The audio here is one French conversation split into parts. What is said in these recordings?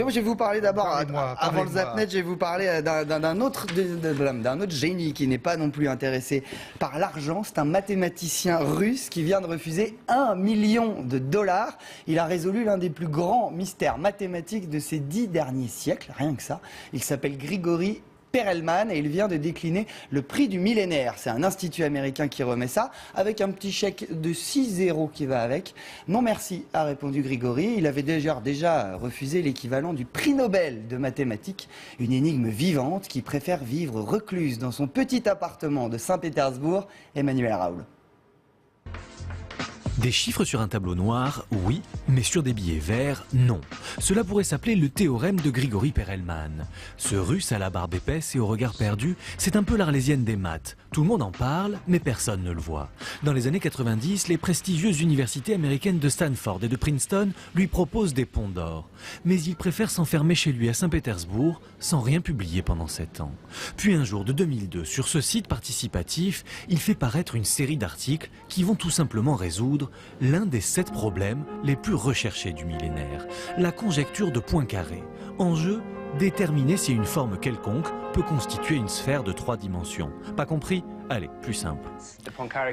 Je vais vous parler d'abord, Parlez-moi. avant le Zapnet, je vais vous parler d'un autre génie qui n'est pas non plus intéressé par l'argent. C'est un mathématicien russe qui vient de refuser $1 million. Il a résolu l'un des plus grands mystères mathématiques de ces 10 derniers siècles, rien que ça. Il s'appelle Grigori Perelman et il vient de décliner le prix du millénaire. C'est un institut américain qui remet ça avec un petit chèque de 6 euros qui va avec. Non merci, a répondu Grigori. Il avait déjà refusé l'équivalent du prix Nobel de mathématiques, une énigme vivante qui préfère vivre recluse dans son petit appartement de Saint-Pétersbourg. Emmanuel Raoul. Des chiffres sur un tableau noir, oui, mais sur des billets verts, non. Cela pourrait s'appeler le théorème de Grigori Perelman. Ce russe à la barbe épaisse et au regard perdu, c'est un peu l'Arlésienne des maths. Tout le monde en parle, mais personne ne le voit. Dans les années 90, les prestigieuses universités américaines de Stanford et de Princeton lui proposent des ponts d'or. Mais il préfère s'enfermer chez lui à Saint-Pétersbourg, sans rien publier pendant 7 ans. Puis un jour de 2002, sur ce site participatif, il fait paraître une série d'articles qui vont tout simplement résoudre l'un des 7 problèmes les plus recherchés du millénaire, la conjecture de Poincaré. En jeu, déterminer si une forme quelconque peut constituer une sphère de 3 dimensions. Pas compris? Allez, plus simple.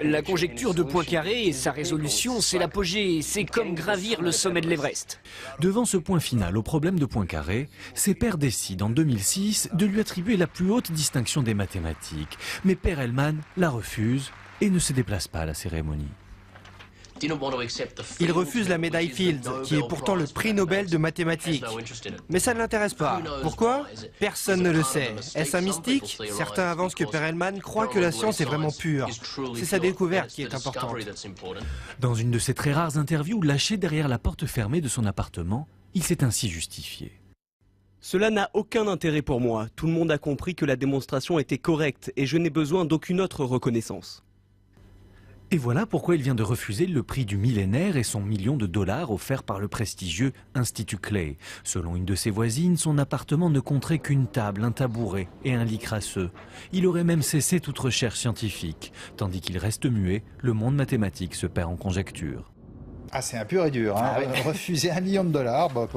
La conjecture de Poincaré et sa résolution, c'est l'apogée, c'est comme gravir le sommet de l'Everest. Devant ce point final au problème de Poincaré, ses pairs décident en 2006 de lui attribuer la plus haute distinction des mathématiques. Mais Perelman la refuse et ne se déplace pas à la cérémonie. Il refuse la médaille Fields, qui est pourtant le prix Nobel de mathématiques. Mais ça ne l'intéresse pas. Pourquoi? Personne ne le sait. Est-ce un mystique? Certains avancent que Perelman croit que la science est vraiment pure. C'est sa découverte qui est importante. Dans une de ses très rares interviews lâchées derrière la porte fermée de son appartement, il s'est ainsi justifié. Cela n'a aucun intérêt pour moi. Tout le monde a compris que la démonstration était correcte et je n'ai besoin d'aucune autre reconnaissance. Et voilà pourquoi il vient de refuser le prix du millénaire et son $1 million offert par le prestigieux Institut Clay. Selon une de ses voisines, son appartement ne compterait qu'une table, un tabouret et un lit crasseux. Il aurait même cessé toute recherche scientifique. Tandis qu'il reste muet, le monde mathématique se perd en conjectures. Ah, c'est un pur et dur. Hein. Refuser $1 million, bah,